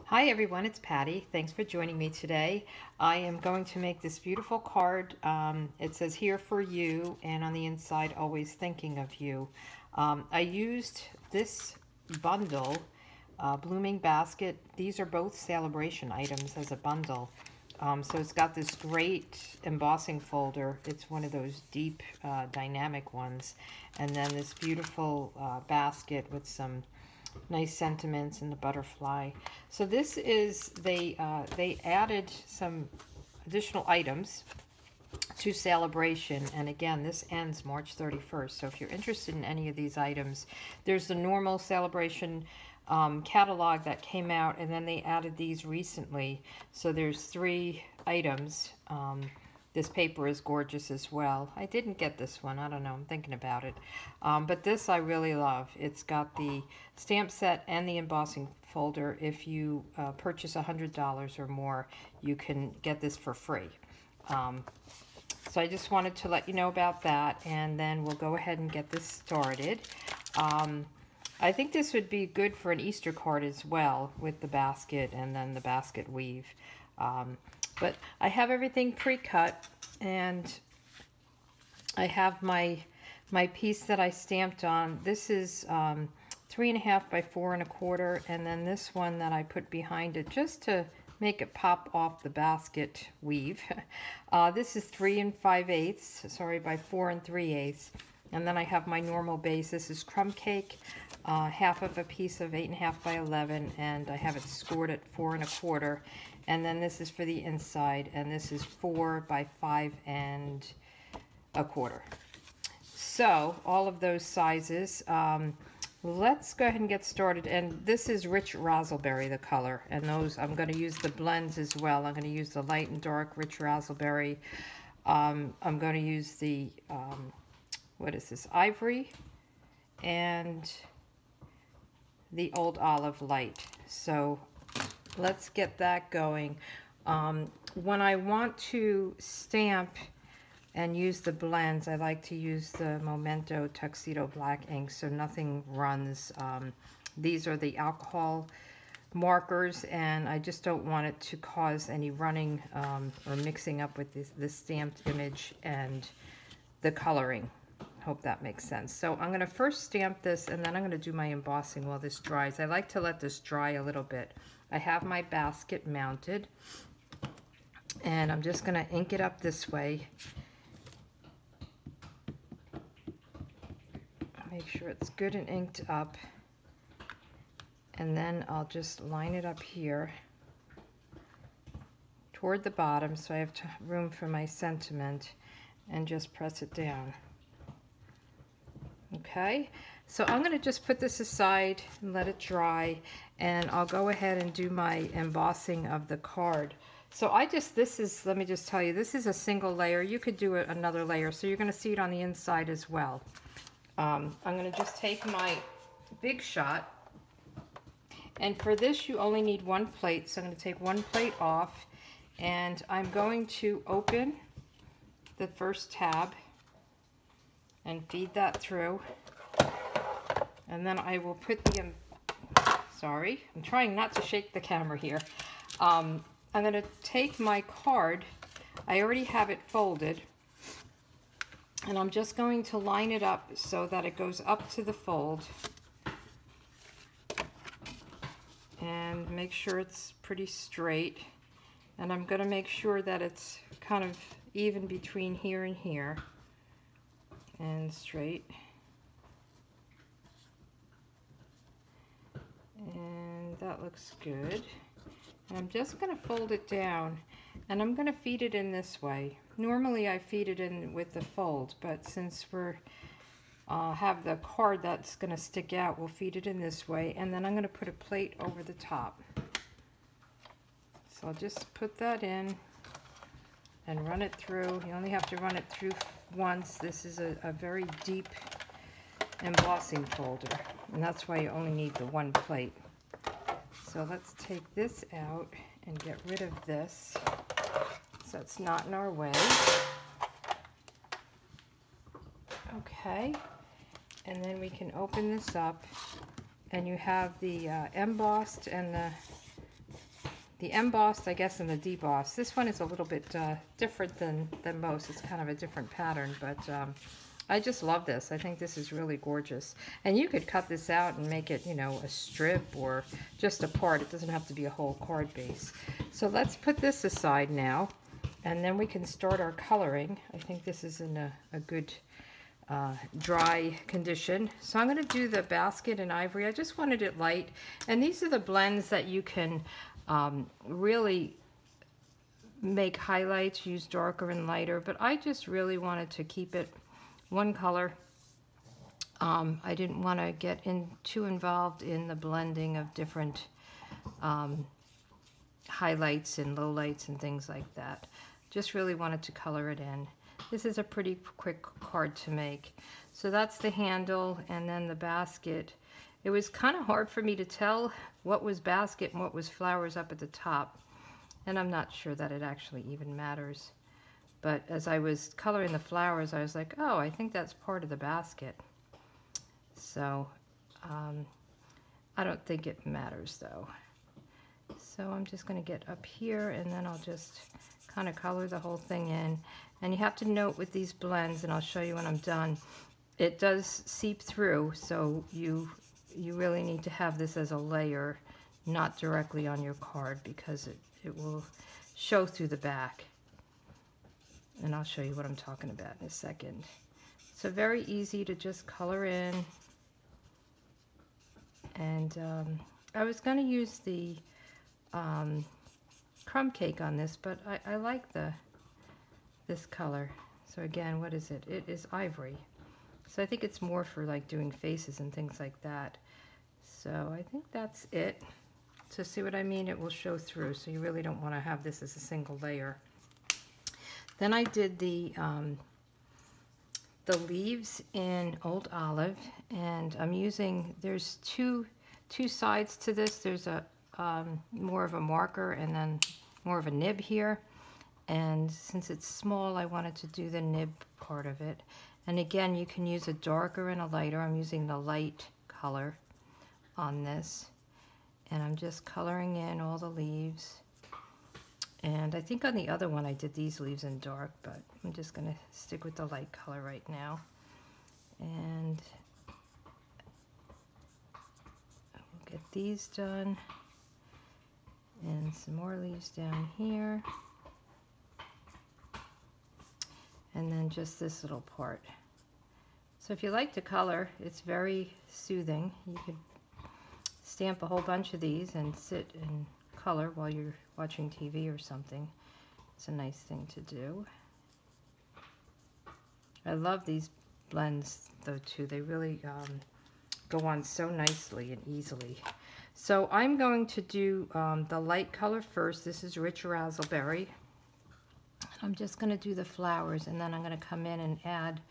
Hi everyone, it's Patty. Thanks for joining me today. I am going to make this beautiful card. It says here for you, and on the inside, always thinking of you. I used this bundle, Blooming Basket. These are both celebration items as a bundle. So it's got this great embossing folder. It's one of those deep dynamic ones. And then this beautiful basket with some nice sentiments and the butterfly. So this is, they added some additional items to Celebration, and again, this ends March 31st. So if you're interested in any of these items, there's the normal Celebration catalog that came out, and then they added these recently. So there's 3 items. This paper is gorgeous as well. I didn't get this one. I don't know. I'm thinking about it. But this I really love. It's got the stamp set and the embossing folder. If you purchase $100 or more, you can get this for free. So I just wanted to let you know about that, and then we'll go ahead and get this started. I think this would be good for an Easter card as well, with the basket and then the basket weave. But I have everything pre-cut, and I have my piece that I stamped on. This is 3.5 by 4.25, and then this one that I put behind it just to make it pop off the basket weave. This is 3 5/8, sorry, by 4 3/8. And then I have my normal base. This is crumb cake, half of a piece of 8.5 by 11, and I have it scored at 4 1/4. And then this is for the inside, and this is 4 by 5 1/4. So all of those sizes. Let's go ahead and get started. And this is Rich Razzleberry, the color, and those I'm going to use the blends as well. I'm going to use the light and dark Rich Razzleberry. I'm going to use the what is this, Ivory, and the Old Olive Light. So let's get that going. When I want to stamp and use the blends, I like to use the Memento Tuxedo Black ink so nothing runs. These are the alcohol markers, and I just don't want it to cause any running or mixing up with this stamped image and the coloring. Hope that makes sense. So I'm going to first stamp this, and then I'm going to do my embossing while this dries. I like to let this dry a little bit. I have my basket mounted, and I'm just going to ink it up this way. Make sure it's good and inked up, and then I'll just line it up here toward the bottom so I have room for my sentiment, and just press it down. Okay, so I'm going to just put this aside and let it dry, and I'll go ahead and do my embossing of the card. So this is, let me just tell you, this is a single layer. You could do another layer, so you're going to see it on the inside as well. I'm going to just take my Big Shot, and for this you only need 1 plate, so I'm going to take 1 plate off, and I'm going to open the first tab and feed that through, and then I will put the, sorry, I'm trying not to shake the camera here. I'm going to take my card, I already have it folded, and I'm just going to line it up so that it goes up to the fold, and make sure it's pretty straight, and I'm going to make sure that it's kind of even between here and here, and straight, and that looks good. And I'm just going to fold it down, and I'm going to feed it in this way. Normally I feed it in with the fold, but since we're have the card that's going to stick out, we'll feed it in this way, and then I'm going to put a plate over the top. So I'll just put that in and run it through. You only have to run it through once. This is a very deep embossing folder, and that's why you only need the 1 plate. So let's take this out and get rid of this so it's not in our way. Okay, and then we can open this up, and you have the embossed and the the embossed, I guess, and the debossed. This one is a little bit different than most. It's kind of a different pattern, but I just love this. I think this is really gorgeous. And you could cut this out and make it, you know, a strip or just a part. It doesn't have to be a whole card base. So let's put this aside now, and then we can start our coloring. I think this is in a good dry condition. So I'm going to do the basket in ivory. I just wanted it light. And these are the blends that you can really make highlights, use darker and lighter. But I just really wanted to keep it one color. I didn't want to get too involved in the blending of different highlights and lowlights and things like that. Just really wanted to color it in. This is a pretty quick card to make. So that's the handle, and then the basket. It was kind of hard for me to tell what was basket and what was flowers up at the top. And I'm not sure that it actually even matters. But as I was coloring the flowers, I was like, oh, I think that's part of the basket. So I don't think it matters though. So I'm just going to get up here, and then I'll just kind of color the whole thing in. And you have to note with these blends, and I'll show you when I'm done, it does seep through, so you really need to have this as a layer, not directly on your card, because it will show through the back. And I'll show you what I'm talking about in a second. So very easy to just color in. And I was going to use the crumb cake on this, but I like this color. So again, what is it? It is ivory. So I think it's more for like doing faces and things like that. So I think that's it. So see what I mean? It will show through. So you really don't want to have this as a single layer. Then I did the leaves in Old Olive, and I'm using, there's two sides to this. There's a more of a marker and then more of a nib here. And since it's small, I wanted to do the nib part of it. And again, you can use a darker and a lighter. I'm using the light color on this. And I'm just coloring in all the leaves. And I think on the other one I did these leaves in dark, but I'm just going to stick with the light color right now. And we'll get these done. And some more leaves down here. And then just this little part. So if you like to color, it's very soothing. You could stamp a whole bunch of these and sit and color while you're watching TV or something. It's a nice thing to do. I love these blends though too. They really go on so nicely and easily. So I'm going to do the light color first. This is Rich Razzleberry. I'm just going to do the flowers, and then I'm going to come in and add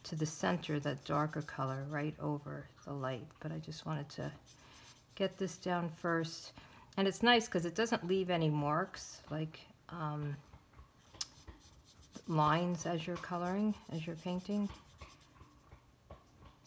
to the center that darker color right over the light. But I just wanted to get this down first. And it's nice because it doesn't leave any marks, like lines as you're coloring, as you're painting.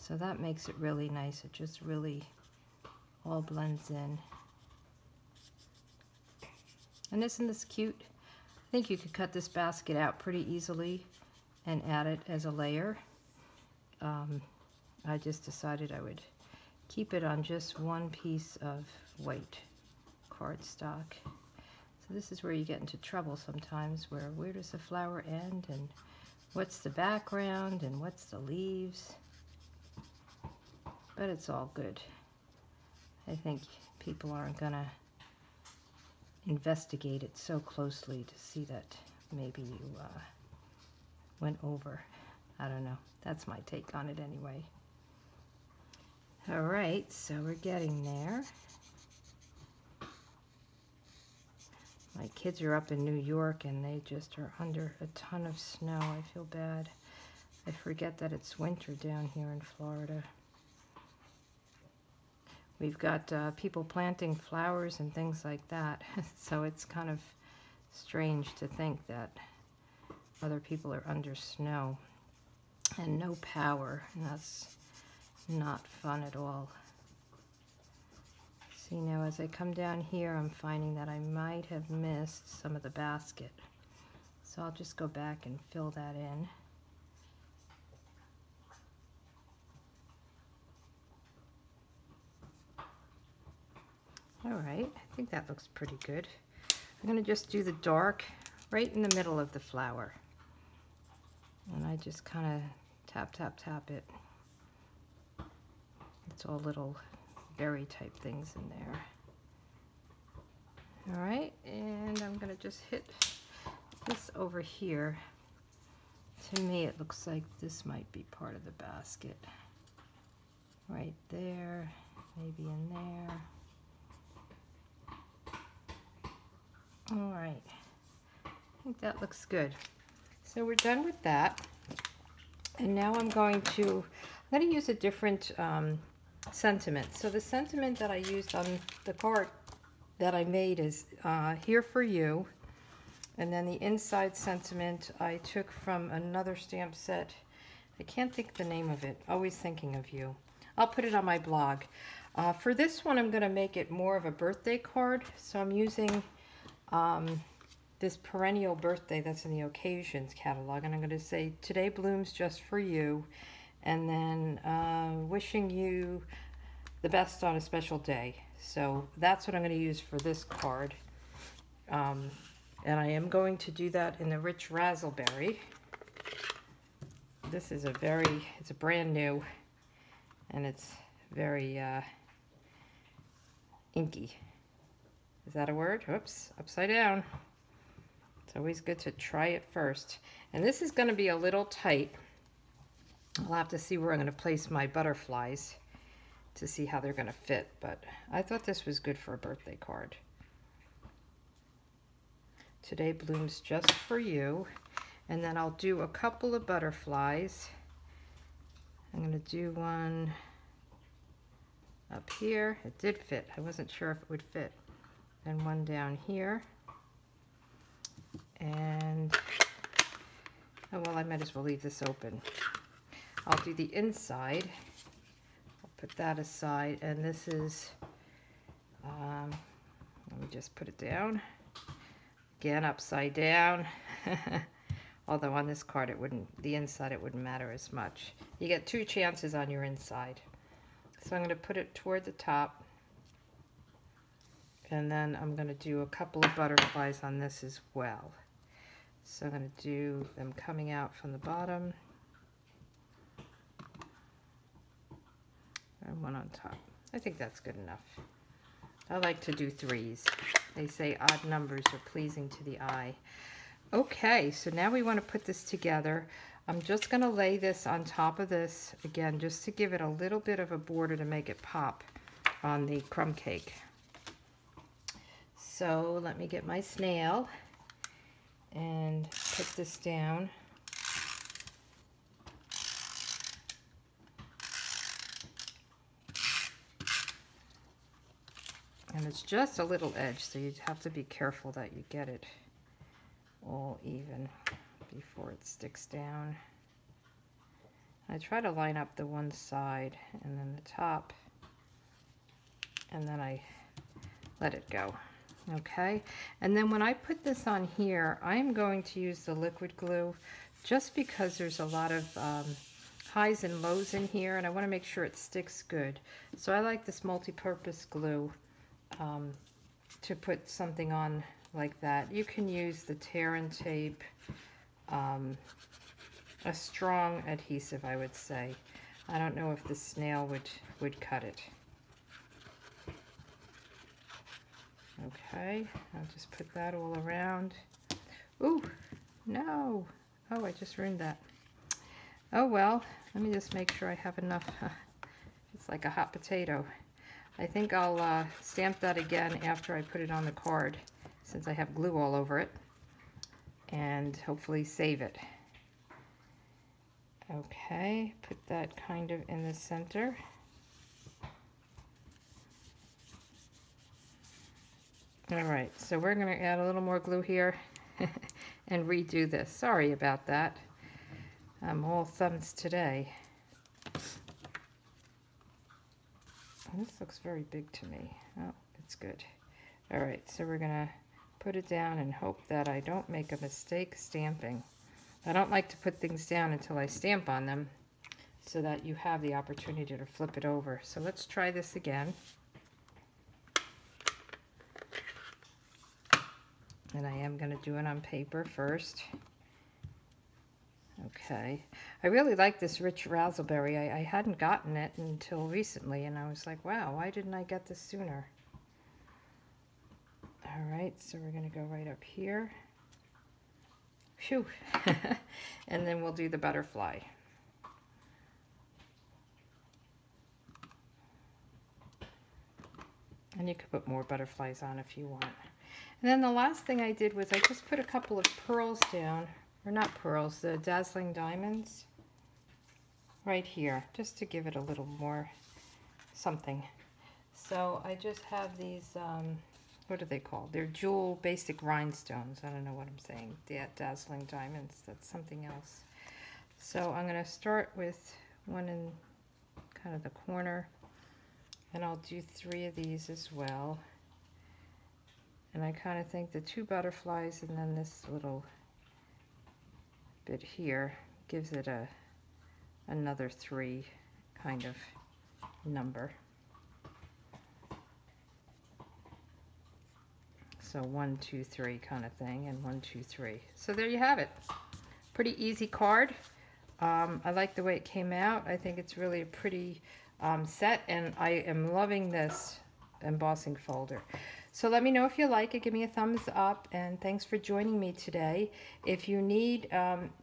So that makes it really nice. It just really all blends in. And isn't this cute? I think you could cut this basket out pretty easily and add it as a layer. I just decided I would keep it on just one piece of white cardstock. So this is where you get into trouble sometimes, where does the flower end, and what's the background, and what's the leaves. But it's all good. I think people aren't gonna investigate it so closely to see that maybe you went over. I don't know. That's my take on it anyway. All right, so we're getting there. My kids are up in New York and they just are under a ton of snow. I feel bad. I forget that it's winter down here in Florida. We've got people planting flowers and things like that. So it's kind of strange to think that other people are under snow and no power. And that's not fun at all. See, now as I come down here, I'm finding that I might have missed some of the basket. So I'll just go back and fill that in. All right, I think that looks pretty good. I'm going to just do the dark right in the middle of the flower. And I just kind of tap, tap, tap it. It's all little berry type things in there. All right, and I'm going to just hit this over here. To me, it looks like this might be part of the basket. Right there, maybe in there. All right, I think that looks good. So we're done with that. And now I'm going to use a different sentiment. So the sentiment that I used on the card that I made is Here for You. And then the inside sentiment I took from another stamp set. I can't think the name of it. Always Thinking of You. I'll put it on my blog. For this one, I'm going to make it more of a birthday card. So I'm using this perennial birthday that's in the occasions catalog. And I'm going to say, today blooms just for you. And then wishing you the best on a special day. So that's what I'm going to use for this card. And I am going to do that in the Rich Razzleberry. This is it's a brand new, and it's very inky. Is that a word? Oops, upside down. It's always good to try it first. And this is going to be a little tight. I'll have to see where I'm going to place my butterflies to see how they're going to fit, but I thought this was good for a birthday card. Today blooms just for you. And then I'll do a couple of butterflies. I'm going to do one up here. It did fit. I wasn't sure if it would fit. And one down here. And, oh well, I might as well leave this open. I'll do the inside. I'll put that aside. And this is, let me just put it down. Again, upside down. Although on this card, the inside, it wouldn't matter as much. You get 2 chances on your inside. So I'm going to put it toward the top. And then I'm going to do a couple of butterflies on this as well. So I'm going to do them coming out from the bottom. And one on top. I think that's good enough. I like to do 3s. They say odd numbers are pleasing to the eye. Okay, so now we want to put this together. I'm just going to lay this on top of this, again, just to give it a little bit of a border to make it pop on the crumb cake. So let me get my snail and put this down. And it's just a little edge, so you have to be careful that you get it all even before it sticks down. I try to line up the one side and then the top, and then I let it go. Okay, and then when I put this on here, I'm going to use the liquid glue just because there's a lot of highs and lows in here, and I want to make sure it sticks good. So I like this multi-purpose glue to put something on like that. You can use the tear and tape, a strong adhesive, I would say. I don't know if the snail would cut it. Okay, I'll just put that all around. Ooh, no. Oh, I just ruined that. Oh well, let me just make sure I have enough. It's like a hot potato. I think I'll stamp that again after I put it on the card, since I have glue all over it, and hopefully save it. Okay, put that kind of in the center. All right, so we're going to add a little more glue here and redo this. Sorry about that. I'm all thumbs today. This looks very big to me. Oh, it's good. All right, so we're gonna put it down and hope that I don't make a mistake stamping. I don't like to put things down until I stamp on them so that you have the opportunity to flip it over. So let's try this again. And I am going to do it on paper first. Okay. I really like this rich raspberry. I hadn't gotten it until recently, and I was like, wow, why didn't I get this sooner? All right, so we're going to go right up here. Phew. And then we'll do the butterfly. And you could put more butterflies on if you want. And then the last thing I did was I just put a couple of pearls down, or not pearls, the dazzling diamonds right here, just to give it a little more something. So I just have these, what are they called? They're jewel basic rhinestones. I don't know what I'm saying. Dazzling diamonds, that's something else. So I'm going to start with one in kind of the corner, and I'll do 3 of these as well. And I kind of think the 2 butterflies and then this little bit here gives it another 3 kind of number. So 1, 2, 3 kind of thing, and 1, 2, 3. So there you have it. Pretty easy card. I like the way it came out. I think it's really a pretty set, and I am loving this embossing folder. So let me know if you like it. Give me a thumbs up, and thanks for joining me today. If you need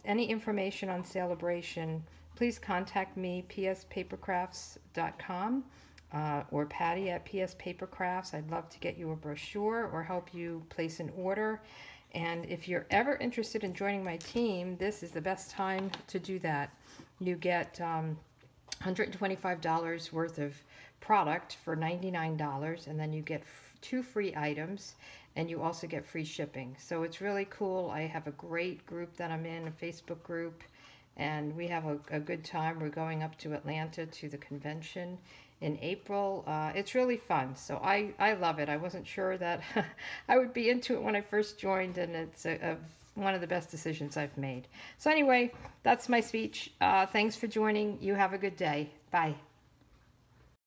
any information on Celebration, please contact me, pspapercrafts.com, or Patty at PS Papercrafts. I'd love to get you a brochure or help you place an order. And if you're ever interested in joining my team, this is the best time to do that. You get $125 worth of product for $99, and then you get 2 free items, and you also get free shipping. So it's really cool. I have a great group that I'm in, a Facebook group, and we have a good time. We're going up to Atlanta to the convention in April. It's really fun. So I love it. I wasn't sure that I would be into it when I first joined, and it's one of the best decisions I've made. So anyway, that's my speech. Thanks for joining. You have a good day. Bye.